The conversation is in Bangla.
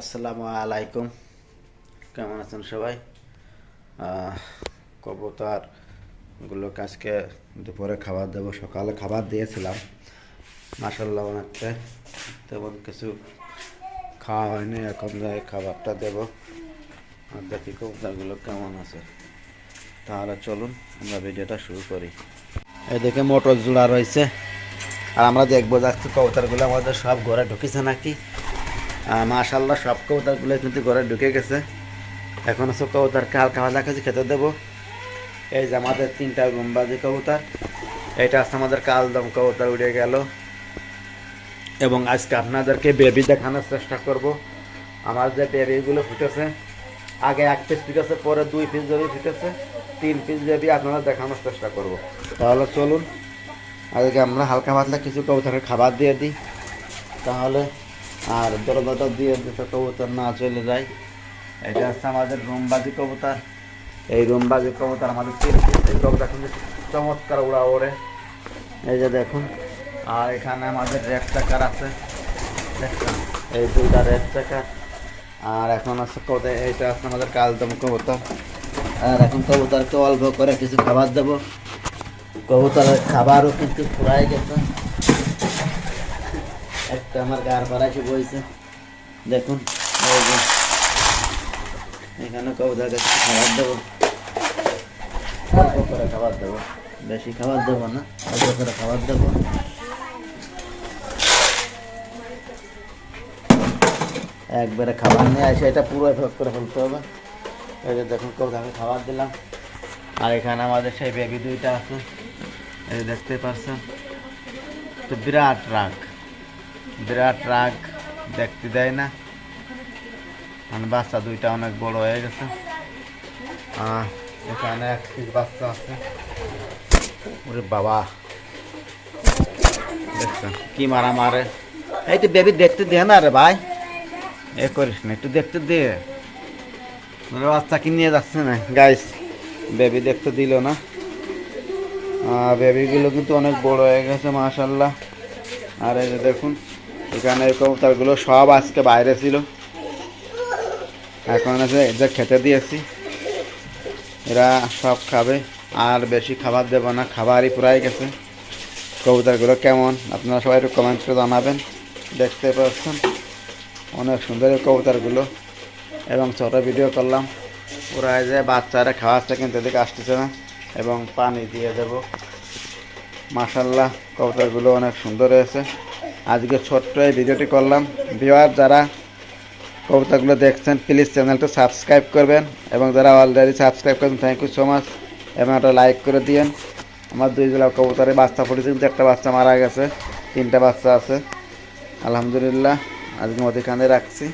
আসসালামু আলাইকুম, কেমন আছেন সবাই? কবুতর গুলোকে আজকে দুপুরে খাবার দেবো। সকালে খাবার দিয়েছিলাম, মাসাল্লাহ অনেকটা তেমন কিছু খাওয়া হয়নি। এখন যাই খাবারটা দেবো আর দেখি কবুতরগুলো কেমন আছে। তাহলে চলুন আমরা ভিডিওটা শুরু করি। এদিকে মোটর জোড়া রয়েছে আর আমরা দেখবো যাচ্ছি কবুতরগুলো আমাদের সব ঘরে ঢুকেছে নাকি। মাশাল্লাহ সব কবুতরগুলো কিন্তু ঘরে ঢুকে গেছে। এখন সব কবুতরকে হালকা হালকা কাছে খেতে দেবো। এই যে আমাদের 3টা রুমবাজি কবুতর, এটা আছে আমাদের কালদম কবুতর উড়ে গেল। এবং আজকে আপনাদেরকে বেবি দেখানোর চেষ্টা করব। আমার যে বেবিগুলো ফুটেছে, আগে 1 পিস ফুটেছে, পরে 2 পিস বেবি ফুটেছে, 3 পিস বেবি আপনারা দেখানোর চেষ্টা করব। তাহলে চলুন আজকে আমরা হালকা পাতলা কিছু কবুতরের খাবার দিয়ে দিই, তাহলে আর দরবাটা দিয়ে দিতে কবুতর না চলে যায়। এটা হচ্ছে আমাদের রুমবাজি কবুতর। এই রুমবাজি কবুতর আমাদের 3 পিস। এই কবুতর কিন্তু চমৎকার উড়া ওড়ে, এই যে দেখুন। আর এখানে আমাদের রেড চাকার আছে, দেখছেন, এই 2টা রেড চাকার। আর এখন আছে কবুতর, এইটা আছে আমাদের কালদম কবুতর। আর এখন কবুতরকে অল্প করে কিছু খাবার দেবো। কবুতরের খাবারও কিন্তু ফুরাই গেছে। একটা আমার গার পাড়াইছে বইছে, দেখুন। এই যে এখানে কবুতর কাছে খাবার দেবো, অল্প করে খাবার দেবো, বেশি খাবার দেবো না, অল্প করে খাবার দেবো। একবারে খাবার নিয়ে আসে এটা পুরো ভোগ করে ফেলতে হবে। এই যে দেখুন কবুতরকে খাবার দিলাম। আর এখানে আমাদের সেই বেবি 2টা আছে, এই যে দেখতে পাচ্ছেন। তো বিরাট রাগ, দেখতে দেয় না। মানে বাচ্চা 2টা অনেক বড় হয়ে গেছে। এখানে 1 পিস বাচ্চা আছে। ওরে বাবা, দেখছেন কি মারা মারে। এই তো বেবি দেখতে দে না রে ভাই, এ করিস না, একটু দেখতে দে। বাচ্চা কি নিয়ে যাচ্ছে না গাইস, বেবি দেখতে দিল না। বেবিগুলো কিন্তু অনেক বড় হয়ে গেছে মাশাল্লাহ। আর এই যে দেখুন এখানে এই কবুতরগুলো সব আজকে বাইরে ছিল, এখন আছে এদের খেতে দিয়েছি, এরা সব খাবে। আর বেশি খাবার দেবো না, খাবারই পুরাই গেছে। কবুতরগুলো কেমন আপনারা সবাই একটু কমেন্ট করে জানাবেন। দেখতে পাচ্ছেন অনেক সুন্দর এই কবুতরগুলো, এবং ছোটো ভিডিও করলাম। ওরা যে বাচ্চারা খাওয়াচ্ছে কিন্তু এদিকে আসতেছে না, এবং পানি দিয়ে দেব। মাশাল্লাহ কবুতরগুলো অনেক সুন্দর হয়েছে। আজকে ছোট্ট এই ভিডিওটি করলাম। ভিউয়ার যারা কবুতরগুলো দেখছেন প্লিজ চ্যানেলটা সাবস্ক্রাইব করবেন, এবং যারা অলরেডি সাবস্ক্রাইব করেন থ্যাংক ইউ সো মাচ, এবং একটা লাইক করে দিয়েন। আমার 2 জোড়া কবুতরের বাচ্চা ফুটেছে, কিন্তু একটা বাচ্চা মারা গেছে, 3টা বাচ্চা আছে। আলহামদুলিল্লাহ, আজকে মধ্যখানে রাখছি।